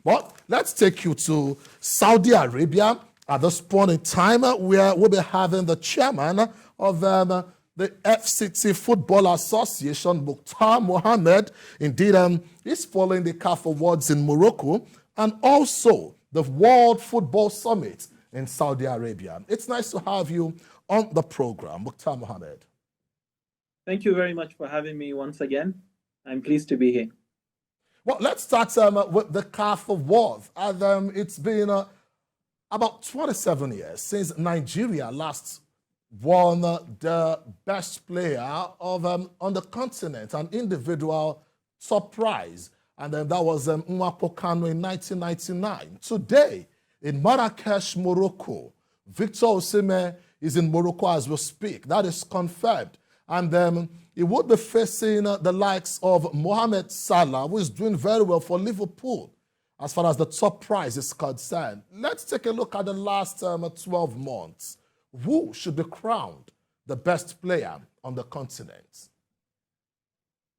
But let's take you to Saudi Arabia at this point in time, where we'll be having the chairman of the FCT Football Association, Mukhtar Mohammed. Indeed, he's following the CAF Awards in Morocco and also the World Football Summit in Saudi Arabia. It's nice to have you on the program, Mukhtar Mohammed. Thank you very much for having me once again. I'm pleased to be here. Well, let's start with the CAF Awards. And it's been about 27 years since Nigeria last won the best player of on the continent, an individual top prize. And then that was Nwankwo Kanu in 1999. Today, in Marrakesh, Morocco, Victor Osimhen is in Morocco as we speak. That is confirmed. And he would be facing the likes of Mohamed Salah, who is doing very well for Liverpool as far as the top prize is concerned. Let's take a look at the last 12 months. Who should be crowned the best player on the continent?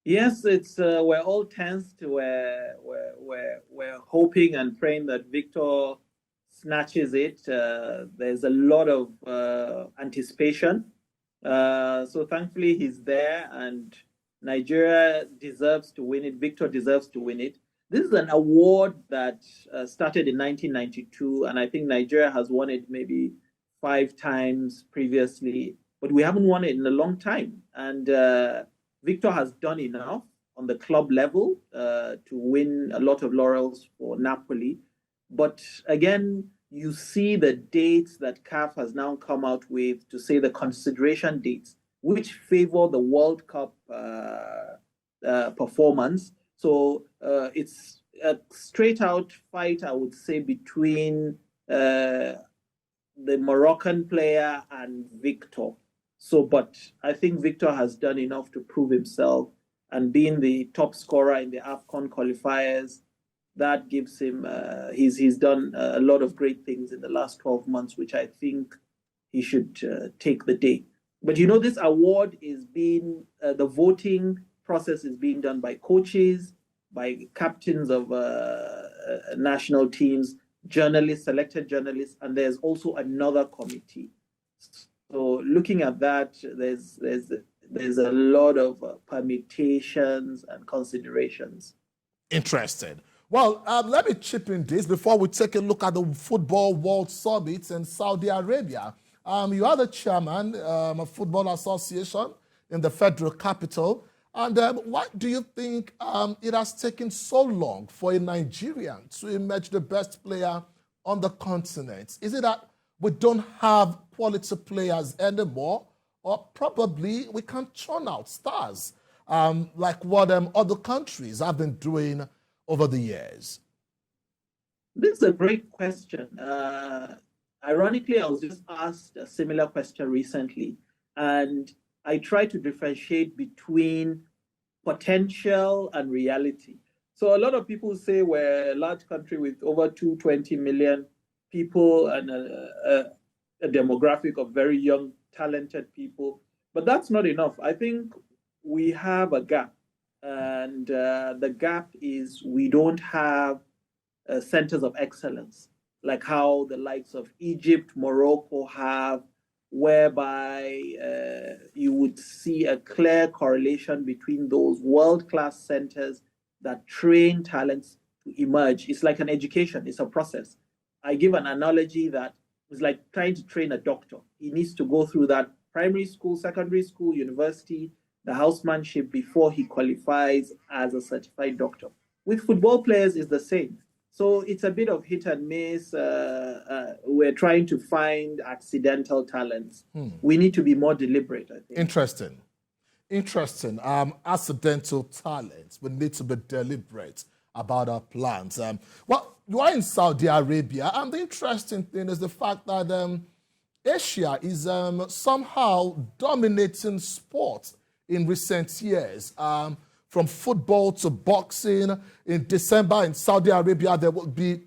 Yes, it's we're all tense. We're hoping and praying that Victor snatches it. There's a lot of anticipation. So thankfully he's there, and Nigeria deserves to win it. Victor deserves to win it. This is an award that started in 1992, and I think Nigeria has won it maybe 5 times previously, but we haven't won it in a long time. And Victor has done enough on the club level to win a lot of laurels for Napoli. But again, you see the dates that CAF has now come out with to say the consideration dates, which favor the World Cup performance. So it's a straight out fight, I would say, between the Moroccan player and Victor. So, but I think Victor has done enough to prove himself, and being the top scorer in the AFCON qualifiers, that gives him, he's done a lot of great things in the last 12 months, which I think he should take the day. But you know, this award is being, the voting process is being done by coaches, by captains of national teams, journalists, selected journalists, and there's also another committee. So looking at that, there's a lot of permutations and considerations. Interesting. Well, let me chip in this before we take a look at the Football World Summit in Saudi Arabia. You are the chairman of Football Association in the federal capital. And why do you think it has taken so long for a Nigerian to emerge the best player on the continent? Is it that we don't have quality players anymore, or probably we can't churn out stars like what other countries have been doing over the years? This is a great question. Ironically, I was just asked a similar question recently, and I try to differentiate between potential and reality. So a lot of people say we're a large country with over 220 million people and a demographic of very young, talented people. But that's not enough. I think we have a gap. And the gap is we don't have centers of excellence, like how the likes of Egypt, Morocco have, whereby you would see a clear correlation between those world-class centers that train talents to emerge. It's like an education, it's a process. I give an analogy that it's like trying to train a doctor. He needs to go through that primary school, secondary school, university, the housemanship before he qualifies as a certified doctor. With football players, it's the same. So it's a bit of hit and miss. We're trying to find accidental talents. We need to be more deliberate, I think. Interesting. Accidental talents. We need to be deliberate about our plans. Well, you are in Saudi Arabia, and the interesting thing is the fact that Asia is somehow dominating sport in recent years. From football to boxing. In December in Saudi Arabia, there will be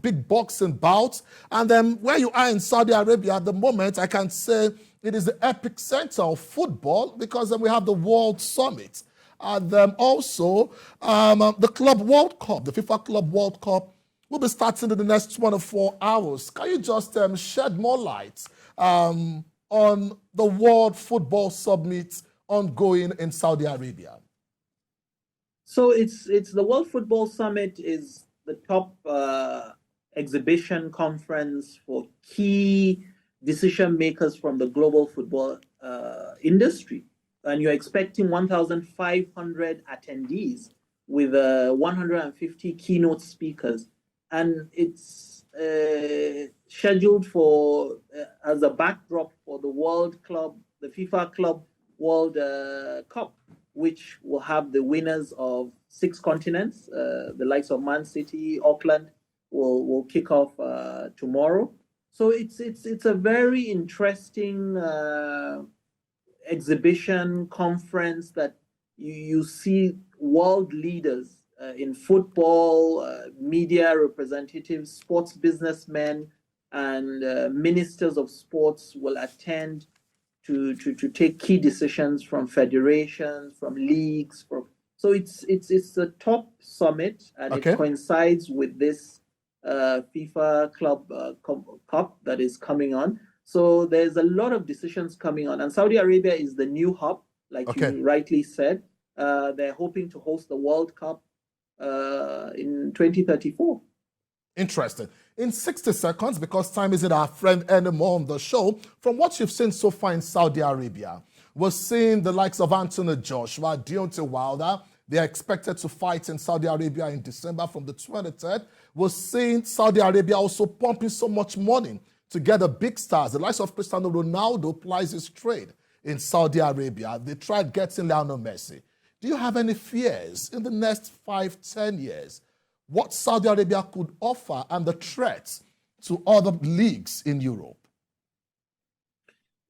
big boxing bouts. And then where you are in Saudi Arabia at the moment, I can say it is the epic center of football, because then we have the World Summit. And also, the Club World Cup, the FIFA Club World Cup, will be starting in the next 24 hours. Can you just shed more light on the World Football Summit ongoing in Saudi Arabia? So it's the World Football Summit is the top exhibition conference for key decision makers from the global football industry. And you're expecting 1,500 attendees with 150 keynote speakers. And it's scheduled for, as a backdrop for the the FIFA Club World Cup, which will have the winners of 6 continents. The likes of Man City, Auckland will kick off tomorrow. So it's a very interesting exhibition conference that you see world leaders in football, media representatives, sports businessmen, and ministers of sports will attend to take key decisions from federations, from leagues. So it's a top summit, and Okay. it coincides with this FIFA Club Cup that is coming on. So there's a lot of decisions coming on, and Saudi Arabia is the new hub, like you rightly said. They're hoping to host the World Cup in 2034. Interesting. In 60 seconds, because time isn't our friend anymore on the show, from what you've seen so far in Saudi Arabia, we're seeing the likes of Anthony Joshua, Deontay Wilder. They are expected to fight in Saudi Arabia in December from the 23rd. We're seeing Saudi Arabia also pumping so much money to get the big stars. The likes of Cristiano Ronaldo plies his trade in Saudi Arabia. They tried getting Lionel Messi. Do you have any fears in the next 5-10 years what Saudi Arabia could offer and the threats to other leagues in Europe?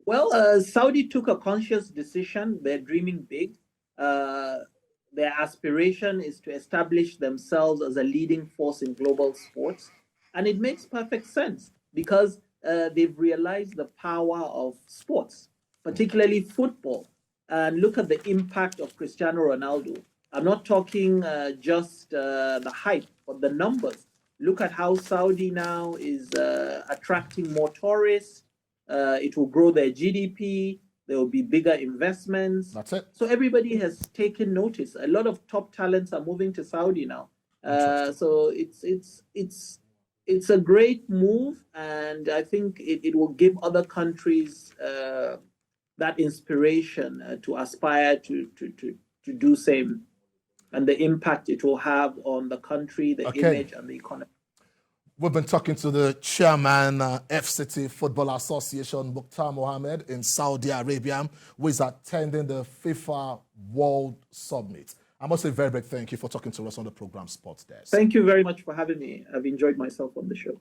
Well, Saudi took a conscious decision. They're dreaming big. Their aspiration is to establish themselves as a leading force in global sports. And it makes perfect sense because they've realized the power of sports, particularly football. And look at the impact of Cristiano Ronaldo. I'm not talking just the hype, but the numbers. Look at how Saudi now is attracting more tourists. It will grow their GDP. There will be bigger investments. That's it. So everybody has taken notice. A lot of top talents are moving to Saudi now. So it's a great move, and I think it will give other countries that inspiration to aspire to do same, and the impact it will have on the country, the image, and the economy. We've been talking to the chairman, FCT Football Association, Mukhtar Mohammed, in Saudi Arabia, who is attending the FIFA World Summit. I must say very big thank you for talking to us on the program Sports Desk. Thank you very much for having me. I've enjoyed myself on the show.